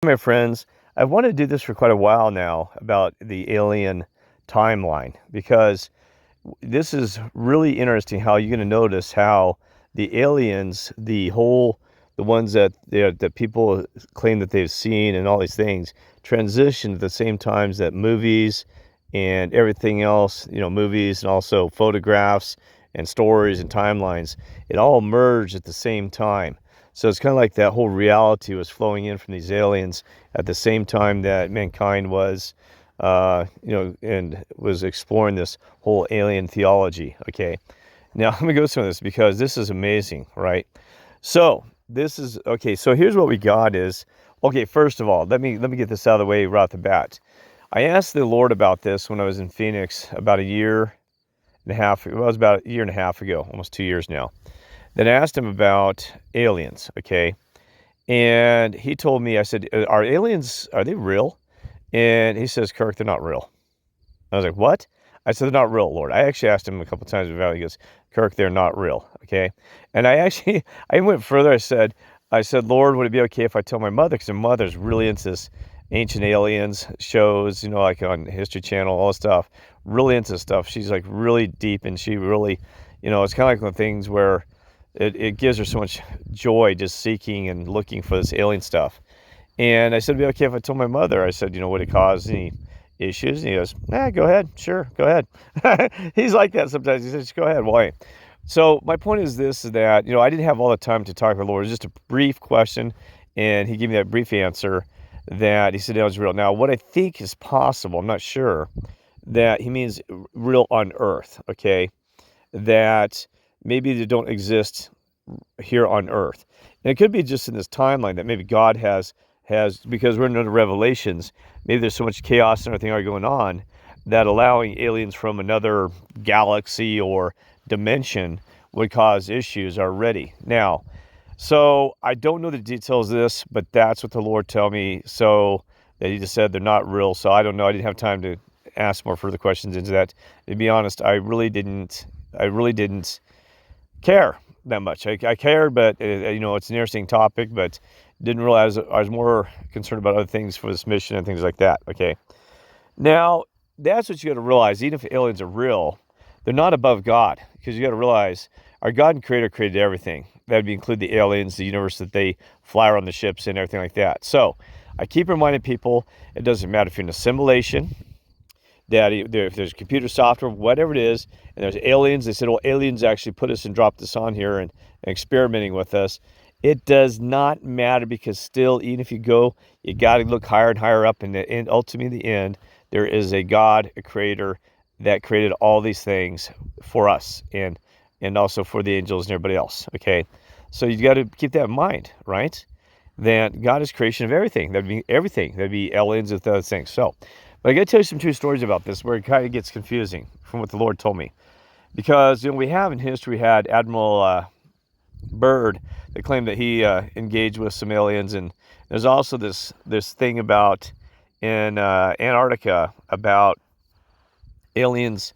My friends, I've wanted to do this for quite a while now about the alien timeline because this is really interesting how you're going to notice how the aliens, the ones that people claim that they've seen and all these things transition at the same times that movies and everything else, movies and also photographs and stories and timelines, it all merged at the same time. So it's kind of like that whole reality was flowing in from these aliens at the same time that mankind was, and was exploring this whole alien theology. Okay, now let me go through this because this is amazing, right? So this is okay. So here's what we got is okay. First of all, let me get this out of the way right off the bat. I asked the Lord about this when I was in Phoenix about a year and a half. It was about a year and a half ago, almost 2 years now. Then I asked him about aliens, okay? And he told me, I said, are aliens, are they real? And he says, Kirk, they're not real. I was like, what? I said, they're not real, Lord. I actually asked him a couple times about it. He goes, Kirk, they're not real, okay? And I went further. I said, Lord, would it be okay if I tell my mother? Because my mother's really into this ancient aliens shows, like on History Channel, all this stuff, really into stuff. She's like really deep and she really, it's kind of like one of the things where it gives her so much joy just seeking and looking for this alien stuff. And I said, it'd be okay if I told my mother. I said, would it cause any issues? And he goes, go ahead. Sure, go ahead. He's like that sometimes. He says, go ahead. Why? So my point is this, is that, I didn't have all the time to talk to the Lord. It was just a brief question. And he gave me that brief answer that he said it was real. Now, what I think is possible, I'm not sure, that he means real on earth, okay? That maybe they don't exist here on earth. And it could be just in this timeline that maybe God has because we're in the Revelations, maybe there's so much chaos and everything going on that allowing aliens from another galaxy or dimension would cause issues already. Now, so I don't know the details of this, but that's what the Lord told me. So that he just said they're not real. So I don't know. I didn't have time to ask more further questions into that. To be honest, I really didn't care that much. I cared, but it's an interesting topic, but didn't realize I was more concerned about other things for this mission and things like that. Okay. Now, that's what you got to realize. Even if aliens are real, they're not above God, because you got to realize our God and Creator created everything. That would include the aliens, the universe that they fly around the ships and everything like that. So I keep reminding people, it doesn't matter if you're in a simulation, that if there's computer software, whatever it is, and there's aliens, they said, well, aliens actually put us and dropped this on here and experimenting with us. It does not matter, because still, even if you go, you got to look higher and higher up, and ultimately in the end, there is a God, a creator, that created all these things for us and also for the angels and everybody else, okay? So you got to keep that in mind, right? That God is creation of everything. That'd be everything. That'd be aliens and other things. So, but I got to tell you some true stories about this where it kind of gets confusing from what the Lord told me. Because, we have in history, we had Admiral Byrd that claimed that he engaged with some aliens. And there's also this thing about in Antarctica about aliens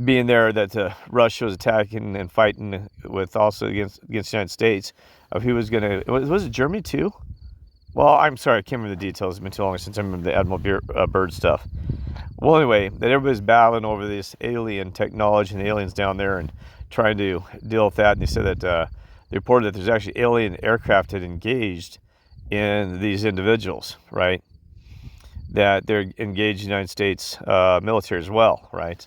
being there, that Russia was attacking and fighting with also against the United States, of who was going to, was it Germany too? Well, I'm sorry, I can't remember the details. It's been too long since I remember the Admiral Byrd stuff. Well, anyway, that everybody's battling over this alien technology and the aliens down there and trying to deal with that. And they said that they reported that there's actually alien aircraft had engaged in these individuals, right? That they're engaged in the United States military as well, right?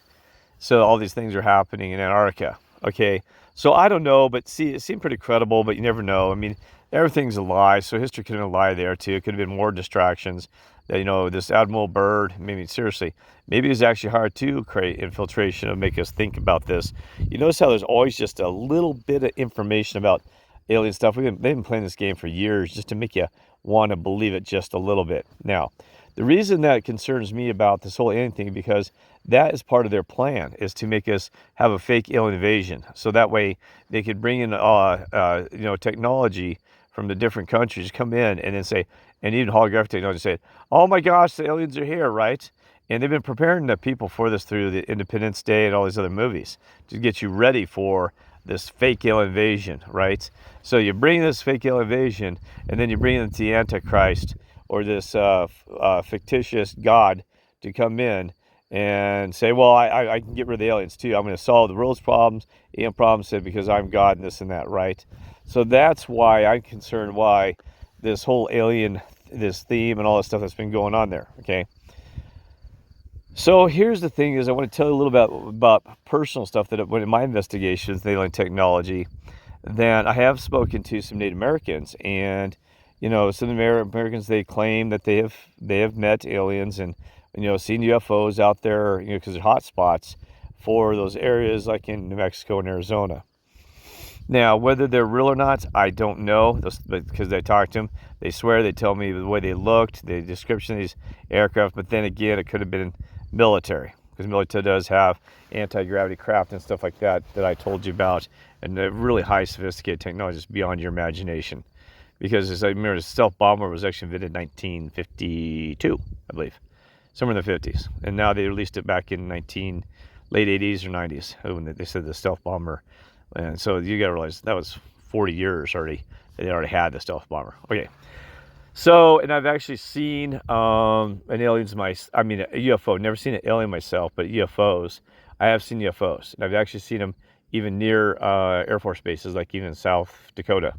So all these things are happening in Antarctica. Okay, so I don't know, but see, it seemed pretty credible, but you never know. I mean, everything's a lie, so history could have been a lie there too. It could have been more distractions. That, this Admiral Byrd, maybe seriously, maybe it's actually hard to create infiltration and make us think about this. You notice how there's always just a little bit of information about alien stuff. They've been playing this game for years just to make you want to believe it just a little bit. Now, the reason that concerns me about this whole alien thing, because that is part of their plan, is to make us have a fake alien invasion. So that way they could bring in, technology from the different countries, come in and then say, and even holographic technology, say, oh my gosh, the aliens are here, right? And they've been preparing the people for this through the Independence Day and all these other movies to get you ready for this fake alien invasion, right? So you bring this fake alien invasion, and then you bring in the Antichrist or this fictitious God to come in and say, well, I can get rid of the aliens too. I'm going to solve the world's problems, alien problems, because I'm God and this and that, right? So that's why I'm concerned why this whole alien, this theme and all this stuff that's been going on there, okay? So here's the thing is I want to tell you a little bit about personal stuff that in my investigations, the alien technology, that I have spoken to some Native Americans, and some Americans, they claim that they have met aliens and seen UFOs out there, because they're hot spots for those areas like in New Mexico and Arizona. Now, whether they're real or not, I don't know, because I talked to them. They swear, they tell me the way they looked, the description of these aircraft, but then again, it could have been military, because military does have anti-gravity craft and stuff like that I told you about, and really high sophisticated technology is beyond your imagination. Because as I remember, the stealth bomber was actually invented in 1952, I believe, somewhere in the 50s, and now they released it back in late 80s or 90s when they said the stealth bomber. And so you got to realize that was 40 years already. They already had the stealth bomber. Okay. So, and I've actually seen a UFO. Never seen an alien myself, but UFOs. I have seen UFOs. And I've actually seen them even near Air Force bases, like even in South Dakota.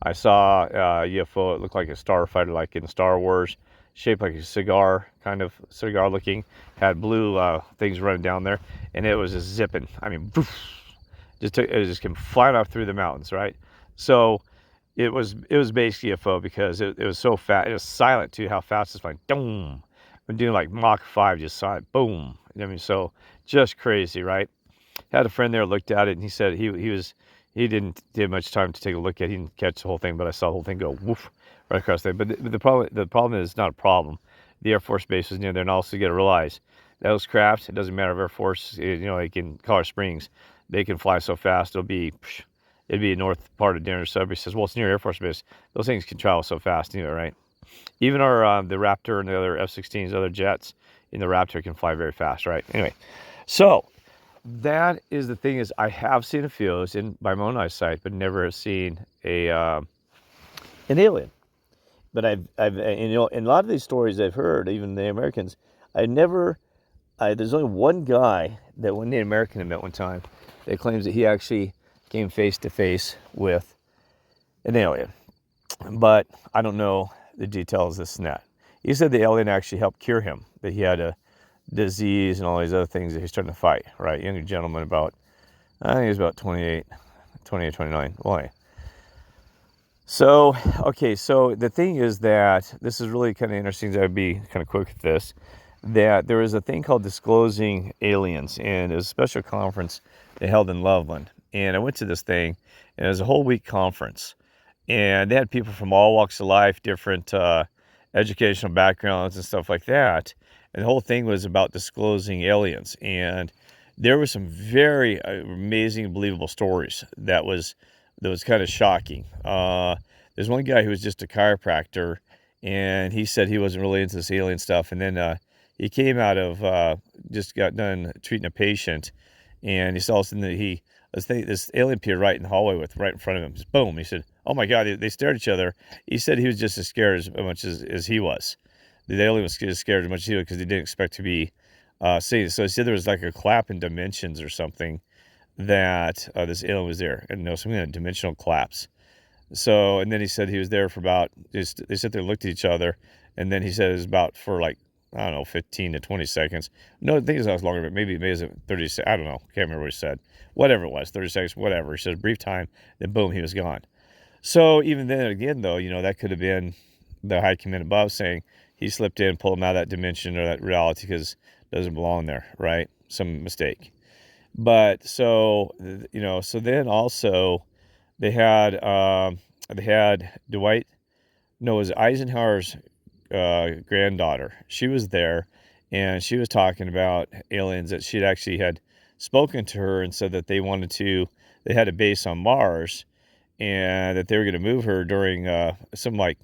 I saw a UFO. It looked like a starfighter, like in Star Wars, shaped like a cigar, kind of cigar looking. Had blue things running down there, and it was just zipping. I mean, poof, it just came flying off through the mountains, right? So it was basically a UFO because it was so fast. It was silent too, how fast it's flying. Boom. I'm doing like Mach 5, just silent. Boom. I mean, so just crazy, right? Had a friend there looked at it, and he said he didn't have much time to take a look at it. He didn't catch the whole thing, but I saw the whole thing go woof right across there. But the problem is not a problem. The Air Force base was near there, and also you got to realize those crafts, it doesn't matter if Air Force, like in Colorado Springs, they can fly so fast, it'd be north part of Denver suburb. He says, well, it's near Air Force base. Those things can travel so fast, right? Even our the Raptor and the other F-16s, other jets in the Raptor can fly very fast, right? Anyway, so that is the thing is I have seen a few by my own eyesight, but never seen an alien. But I've in a lot of these stories I've heard, even the Americans, there's only one guy that one Native American I met one time that claims that he actually came face to face with an alien. But I don't know the details of this and that. He said the alien actually helped cure him, that he had a disease and all these other things that he's trying to fight, right? Younger gentleman I think he was about 28, 29. Boy. So, okay, so the thing is that this is really kind of interesting. I'd be kind of quick with this. That there was a thing called Disclosing Aliens, and it was a special conference they held in Loveland. And I went to this thing, and it was a whole week conference. And they had people from all walks of life, different educational backgrounds and stuff like that. And the whole thing was about disclosing aliens. And there were some very amazing, believable stories that was kind of shocking. There's one guy who was just a chiropractor, and he said he wasn't really into this alien stuff. And then he came out of just got done treating a patient, and he saw that this alien appeared right in the hallway right in front of him. Just boom. He said, "Oh my God!" They stared at each other. He said he was just as scared as much as he was. The alien was as scared as much as he was because he didn't expect to be seen. So he said there was like a collapse in dimensions or something that this alien was there, and some kind of dimensional collapse. So, and then he said he was there for about. They sat there, looked at each other, and then he said it was about for like, I don't know, 15 to 20 seconds. No, I think it was longer, but maybe it was 30 seconds. I don't know. Can't remember what he said. Whatever it was, 30 seconds, whatever. He said a brief time, then boom, he was gone. So even then again, though, that could have been the high command above saying he slipped in, pulled him out of that dimension or that reality because it doesn't belong there, right? Some mistake. But so, so then also they had Dwight, no, it was Eisenhower's granddaughter. She was there, and she was talking about aliens that she'd actually had spoken to her and said that they had a base on Mars, and that they were going to move her during some like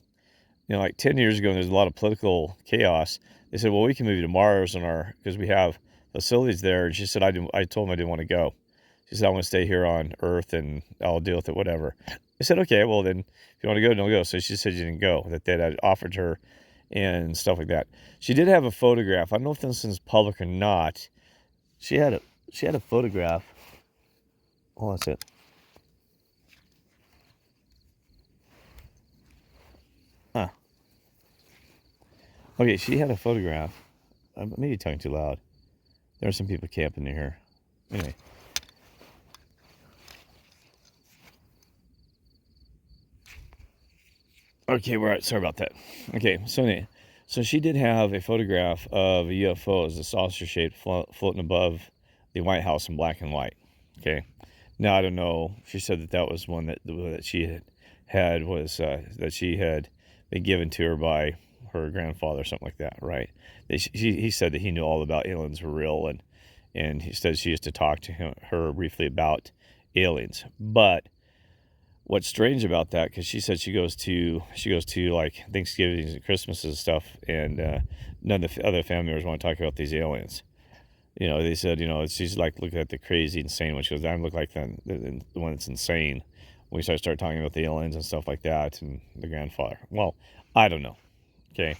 10 years ago. And there's a lot of political chaos. They said, well, we can move you to Mars because we have facilities there. And she said, I told them I didn't want to go. She said, I want to stay here on Earth and I'll deal with it, whatever. I said, okay, well then, if you want to go, don't go. So she said she didn't go, that they had offered her and stuff like that. She did have a photograph. I don't know if this is public or not. She had a photograph. Hold on a second. Huh. Okay, she had a photograph. I'm maybe talking too loud. There are some people camping near here. Anyway. Okay, we're right. Sorry about that. Okay, so anyway, so she did have a photograph of a UFO as a saucer shape floating above the White House in black and white. Okay, now I don't know. She said that was one that she had was that she had been given to her by her grandfather or something like that, right? He said that he knew all about aliens were real, and he said she used to talk to her briefly about aliens. But what's strange about that, because she said she goes to like Thanksgivings and Christmases and stuff, and none of the other family members want to talk about these aliens. They said, she's like looking at the crazy, insane one. She goes, I look like the one that's insane when we start talking about the aliens and stuff like that, and the grandfather. Well, I don't know. Okay,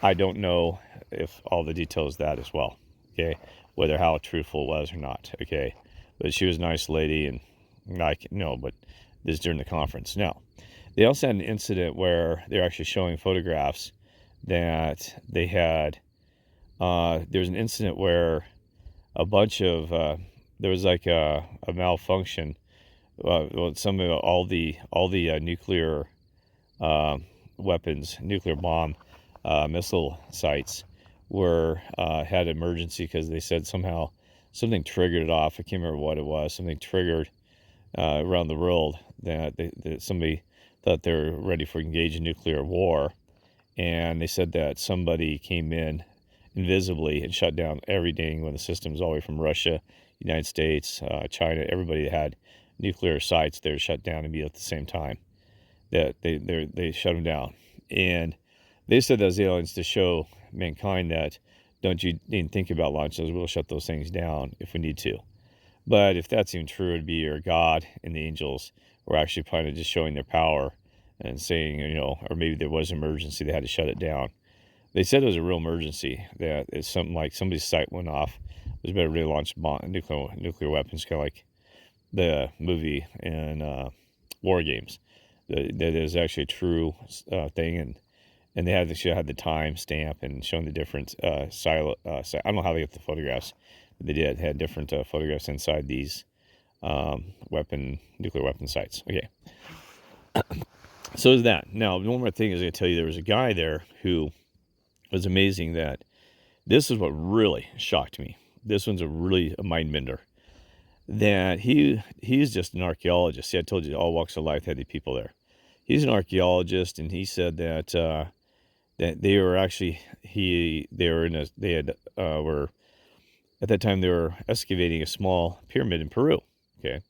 I don't know if all the details of that as well. Okay, whether how truthful it was or not. Okay, but she was a nice lady, and but this is during the conference. Now, they also had an incident where they're actually showing photographs that they had. There's an incident where a bunch of there was like a malfunction. Some of all the nuclear weapons, nuclear bomb missile sites were had emergency because they said somehow something triggered it off. I can't remember what it was. Something triggered around the world that somebody thought they were ready for engage in nuclear war, and they said that somebody came in invisibly and shut down everything when the systems all the way from Russia, United States, China, everybody that had nuclear sites, they were shut down immediately at the same time. That they shut them down, and they said those aliens to show mankind that don't you even think about launch those, we'll shut those things down if we need to. But if that's even true, it'd be your God and the angels were actually probably just showing their power and saying, or maybe there was an emergency, they had to shut it down. They said it was a real emergency, that it's something like somebody's site went off. It was better to launch nuclear weapons, kind of like the movie in War Games. That is actually a true thing, and they had the time stamp and showing the different silo. I don't know how they get the photographs. But they had different photographs inside these nuclear weapon sites. Okay. So is that. Now, one more thing is going to tell you, there was a guy there who was amazing. That this is what really shocked me. This one's a mind bender. That he's just an archaeologist. See, I told you all walks of life had the people there. He's an archaeologist, and he said that that they were actually were at that time they were excavating a small pyramid in Peru. Okay.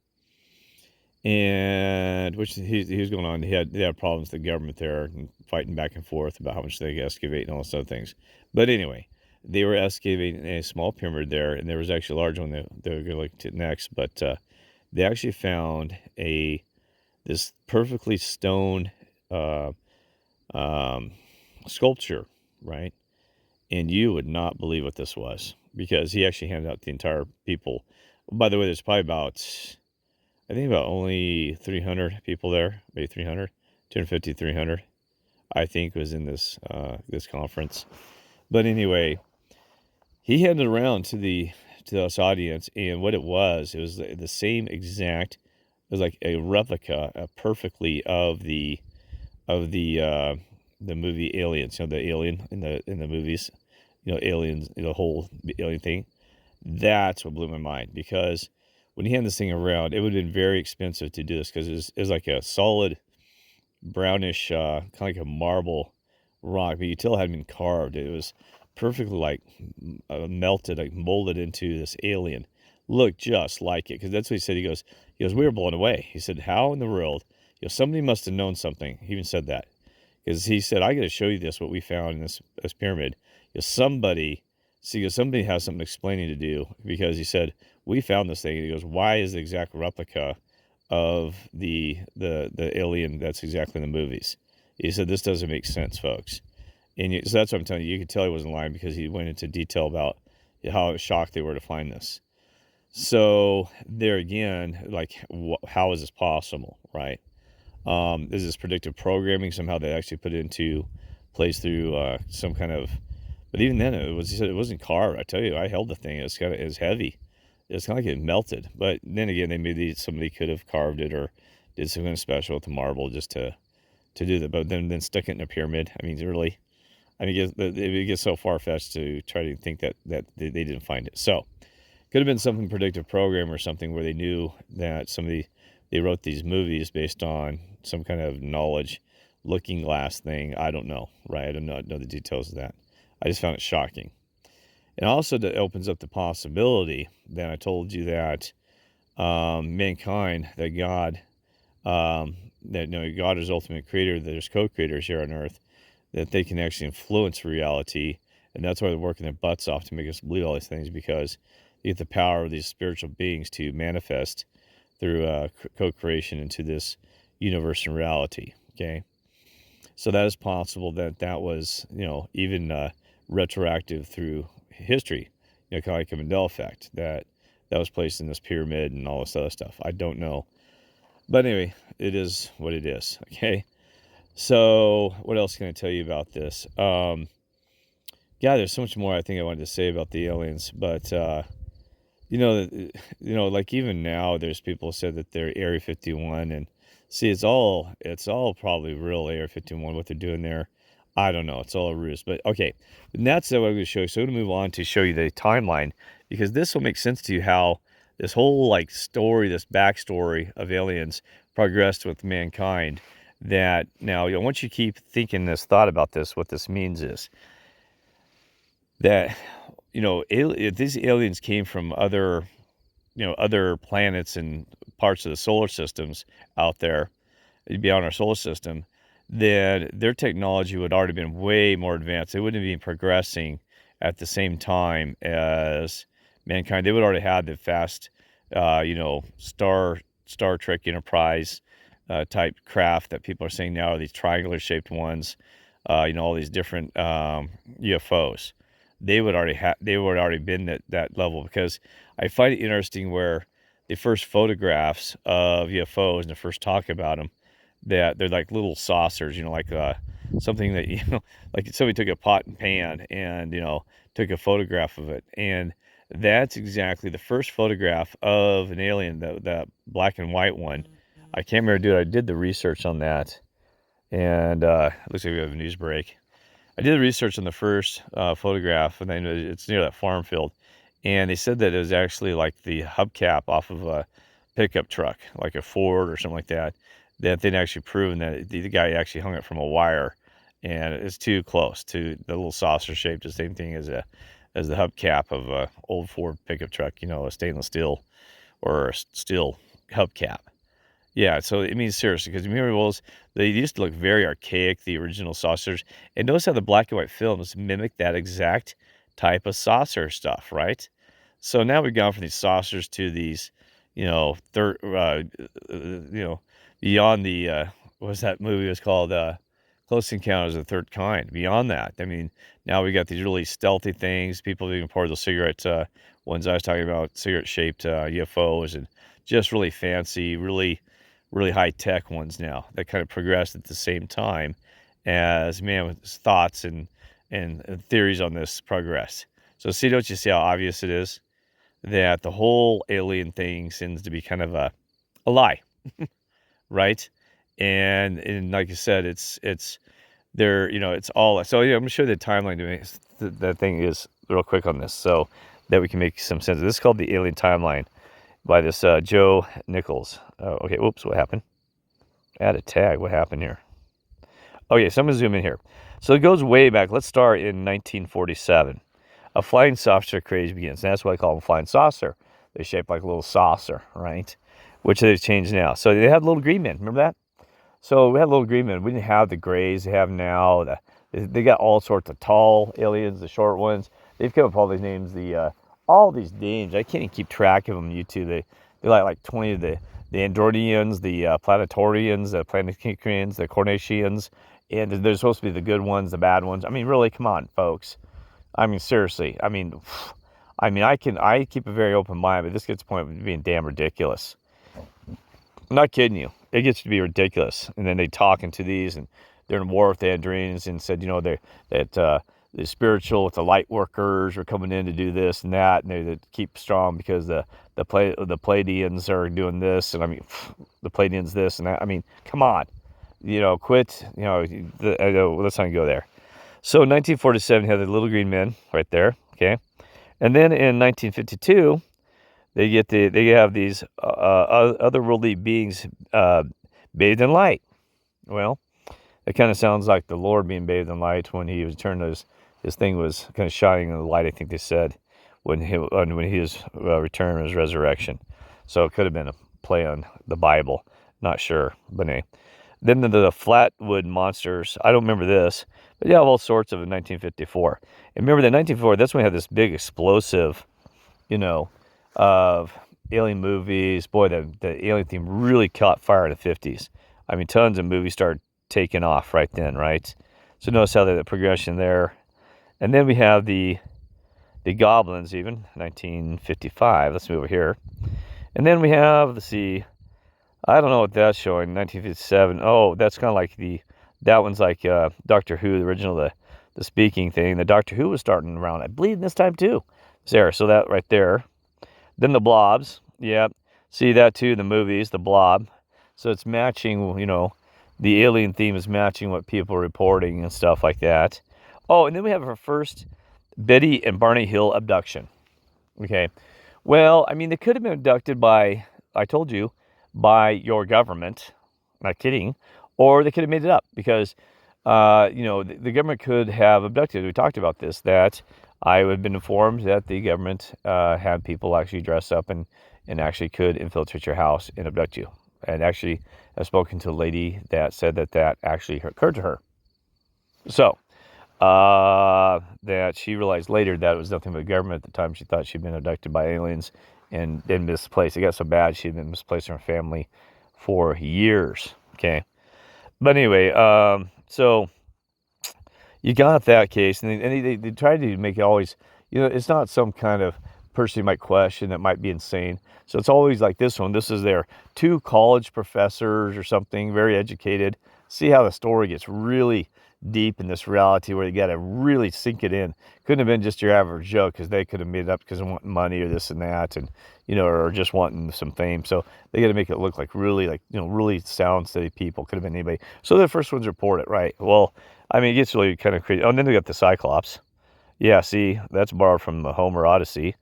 And which he was going on. They had problems with the government there and fighting back and forth about how much they could excavate and all those other things. But anyway, they were excavating a small pyramid there, and there was actually a large one that they were going to look at next. But they actually found this perfectly stone sculpture, right? And you would not believe what this was, because he actually handed out the entire people. By the way, there's probably about only 300 people there, maybe 300, 250, 300, I think was in this conference. But anyway, he handed it around to this audience, and what it was the same exact. It was like a replica, perfectly of the movie Aliens. The alien in the movies. Aliens, the whole alien thing. That's what blew my mind, because when he handed this thing around, it would have been very expensive to do this, because it was like a solid brownish, kind of like a marble rock, but you tell it hadn't been carved. It was perfectly like melted, like molded into this alien. Looked just like it, because that's what he said. He goes, we were blown away. He said, how in the world? Somebody must have known something. He even said that, because he said, I got to show you what we found in this pyramid. Somebody So he goes, somebody has something explaining to do, because he said, we found this thing. And he goes, why is the exact replica of the alien that's exactly in the movies? He said, this doesn't make sense, folks. And so that's what I'm telling you. You could tell he wasn't lying, because he went into detail about how shocked they were to find this. So there again, like, how is this possible, right? Is this predictive programming? Somehow they actually put it into place through some kind of. But even then, he said it wasn't carved. I tell you, I held the thing. It was heavy. It's kind of like it melted. But then again, somebody could have carved it or did something special with the marble just to do that. But then stick it in a pyramid. I mean, really, I mean, it gets so far fetched to try to think that they didn't find it. So could have been something predictive program or something where they knew that they wrote these movies based on some kind of knowledge looking glass thing. I don't know, right? I don't know the details of that. I just found it shocking. And also that opens up the possibility that I told you that mankind, that God, God is ultimate creator, that there's co-creators here on earth, that they can actually influence reality. And that's why they're working their butts off to make us believe all these things, because they get the power of these spiritual beings to manifest through co-creation into this universe and reality. Okay. So that is possible that was, even retroactive through history, kind of like a Mandela effect, that was placed in this pyramid and all this other stuff. I don't know. But anyway, it is what it is. Okay. So what else can I tell you about this? There's so much more I think I wanted to say about the aliens, but like even now, there's people who said that they're Area 51, and see, it's all probably real Area 51. What they're doing there, I don't know. It's all a ruse. But okay, and that's what I'm going to show you. So I'm going to move on to show you the timeline, because this will make sense to you how this whole story, this backstory of aliens progressed with mankind. That now, once you keep thinking this thought about this, what this means is that if these aliens came from other planets and parts of the solar systems out there beyond our solar system, then their technology would already been way more advanced. They wouldn't be progressing at the same time as mankind. They would already have the fast, Star Trek Enterprise type craft that people are saying now are these triangular shaped ones. All these different UFOs. They would already been at that level, because I find it interesting where the first photographs of UFOs and the first talk about them, that they're like little saucers, like something that, like somebody took a pot and pan and, took a photograph of it. And that's exactly the first photograph of an alien, the black and white one. I can't remember, dude. I did the research on that. And looks like we have a news break. I did the research on the first photograph, and then it's near that farm field. And they said that it was actually like the hubcap off of a pickup truck, like a Ford or something like that, that they'd actually proven that the guy actually hung it from a wire, and it's too close to the little saucer shape, the same thing as the hubcap of a old Ford pickup truck, a stainless steel or a steel hubcap. Yeah, so it means seriously, because mirrorwolves, they used to look very archaic, the original saucers. And notice how the black and white films mimic that exact type of saucer stuff, right? So now we've gone from these saucers to these, beyond the, what was that movie? It was called Close Encounters of the Third Kind. Beyond that, I mean, now we got these really stealthy things. People even pour those cigarette ones I was talking about, cigarette-shaped UFOs, and just really fancy, really high-tech ones now that kind of progressed at the same time as man's thoughts and theories on this progress. So don't you see how obvious it is that the whole alien thing seems to be kind of a lie, right? And like I said, it's there, it's all. So I'm gonna show you the timeline to make that thing is real quick on this, so that we can make some sense. This is called the Alien Timeline by this Joe Nichols. Okay, whoops, what happened? Add a tag. What happened here? Okay, so I'm going to zoom in here. So it goes way back. Let's start in 1947. A flying saucer craze begins. And that's why I call them flying saucer. They're shaped like a little saucer, right? Which they've changed now. So they had little green men. Remember that? So we had little green men. We didn't have the grays they have now. They got all sorts of tall aliens, the short ones. they've come up with all these names. All these names, I can't even keep track of them. YouTube, they like 20 of the Androidians, the Planetorians, the Planetarians, the Cornatians, and they're supposed to be the good ones, the bad ones. I mean, really, come on, folks. I mean, seriously. I keep a very open mind, but this gets to the point of being damn ridiculous. I'm not kidding you. It gets to be ridiculous. And then they talk into these, and they're in war with the Andrians, and said, that the spiritual with the light workers are coming in to do this and that, and they keep strong because the Pleiadians are doing this, and I mean, the Pleiadians this and that. I mean, come on, quit. Let's not go there. So in 1947, you have the little green men right there, okay, and then in 1952. They have these otherworldly beings bathed in light. Well, it kind of sounds like the Lord being bathed in light when he was turned his thing was kind of shining in the light. I think they said when he was returned, his resurrection. So it could have been a play on the Bible. Not sure, but anyway. Then the Flatwood Monsters. I don't remember this, but you have all sorts of in 1954. And remember that 1954. That's when we had this big explosive, of alien movies. Boy, the alien theme really caught fire in the 50s. I mean, tons of movies started taking off right then, right? So notice how the progression there. And then we have the Goblins, even 1955. Let's move over here. And then we have, let's see, I don't know what that's showing. 1957. Oh, that's kind of like that one's like Doctor Who, the original, the speaking thing. The Doctor Who was starting around, I believe, this time too. There, so that right there. Then the Blobs, yeah, see that too, the movies, the Blob. So it's matching, the alien theme is matching what people are reporting and stuff like that. Oh, and then we have our first Betty and Barney Hill abduction. Okay, well, I mean, they could have been abducted by, I told you, by your government, not kidding, or they could have made it up because, the government could have abducted. We talked about this, that I have been informed that the government had people actually dress up and actually could infiltrate your house and abduct you. And actually, I've spoken to a lady that said that actually occurred to her. So, that she realized later that it was nothing but the government. At the time, she thought she'd been abducted by aliens and been misplaced. It got so bad, she'd been misplaced in her family for years. Okay. But anyway, so you got that case, and they tried to make it always, it's not some kind of person you might question that might be insane. So it's always like this one. This is their 2 college professors or something, very educated. See how the story gets really deep in this reality where you got to really sink it in. Couldn't have been just your average joke because they could have made it up because they want money or this and that, and or just wanting some fame. So they got to make it look like really, really sound steady people. Could have been anybody. So the first ones report it, right? Well, I mean, it gets really kind of crazy. Oh, and then we got the Cyclops. Yeah, see, that's borrowed from the Homer Odyssey.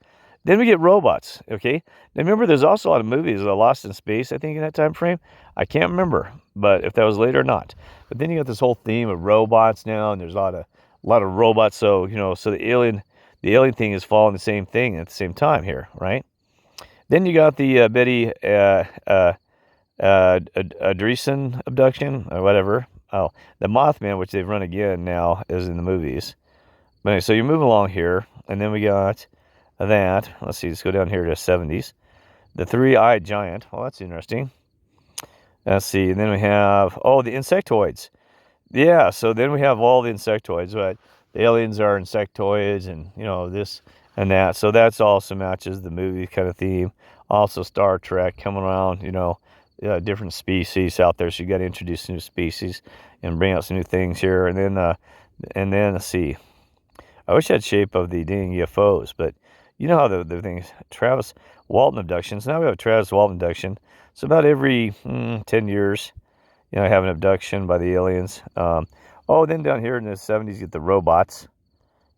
Then we get robots, okay? Now remember, there's also a lot of movies, Lost in Space, I think, in that time frame. I can't remember, but if that was later or not. But then you got this whole theme of robots now, and there's a lot of robots. So, so the alien thing is following the same thing at the same time here, right? Then you got the Betty Andreessen abduction or whatever. Oh, the Mothman, which they've run again now, is in the movies. But anyway, so you move along here, and then we got that. Let's see, let's go down here to 70s. The 3-eyed giant. Well, that's interesting. Let's see, and then we have, the insectoids. Yeah, so then we have all the insectoids, right? The aliens are insectoids, and, this and that. So that's also matches the movie kind of theme. Also Star Trek coming around, different species out there. So you got to introduce new species and bring out some new things here. And then let's see. I wish I had shape of the dang UFOs, but you know how the things, Travis Walton abductions. Now we have a Travis Walton abduction. So about every 10 years, I have an abduction by the aliens. Then down here in the 70s, you get the robots,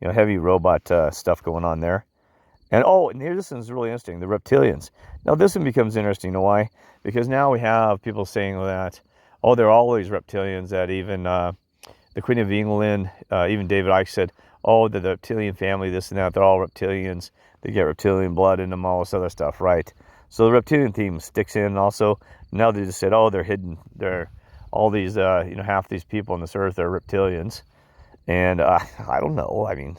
heavy robot stuff going on there. And here, this one's really interesting, the reptilians. Now this one becomes interesting. You know why? Because now we have people saying that, they're always reptilians, that even the Queen of England, even David Icke said, the reptilian family, this and that, they're all reptilians. They get reptilian blood in them, all this other stuff, right? So the reptilian theme sticks in. Also, now they just said, they're hidden. They're all these, half these people on this earth are reptilians. And I don't know. I mean,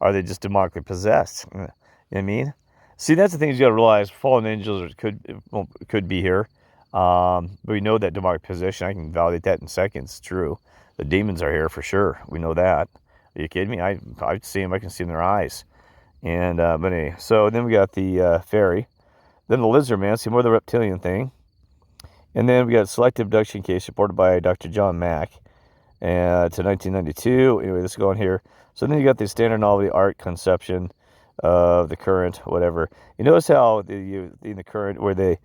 are they just demonically possessed? You know what I mean? See, that's the thing you got to realize. Fallen angels could be here. But we know that demonic possession. I can validate that in seconds. It's true. The demons are here for sure. We know that. Are you kidding me? I see them. I can see in their eyes. And but anyway, so then we got the fairy, then the lizard man. See more of the reptilian thing, and then we got a selective abduction case reported by Dr. John Mack, and to 1992. Anyway, let's go on here. So then you got the standard novelty art conception of the current whatever. You notice how in the current where they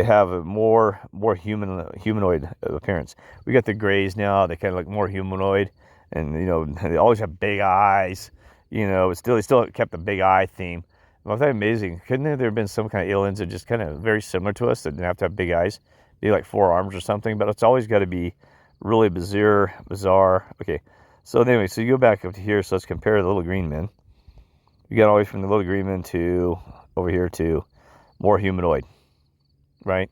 have a more humanoid appearance. We got the grays now. They kind of look more humanoid, and they always have big eyes. But still they still kept the big eye theme. Well, that's amazing. Couldn't there have been some kind of aliens that just kind of very similar to us that didn't have to have big eyes, be like 4 arms or something? But it's always got to be really bizarre. Okay, so anyway, so you go back up to here. So let's compare the little green men. You got all the way from the little green men to over here to more humanoid, right?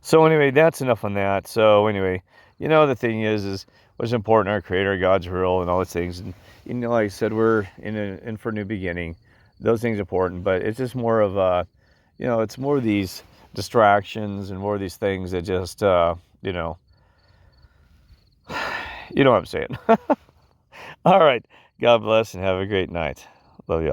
So anyway, that's enough on that. So anyway, the thing is what's important, our creator, God's real, and all those things. And like I said, we're in for a new beginning. Those things are important, but it's just more of it's more of these distractions and more of these things that just you know what I'm saying. All right, God bless and have a great night. Love y'all.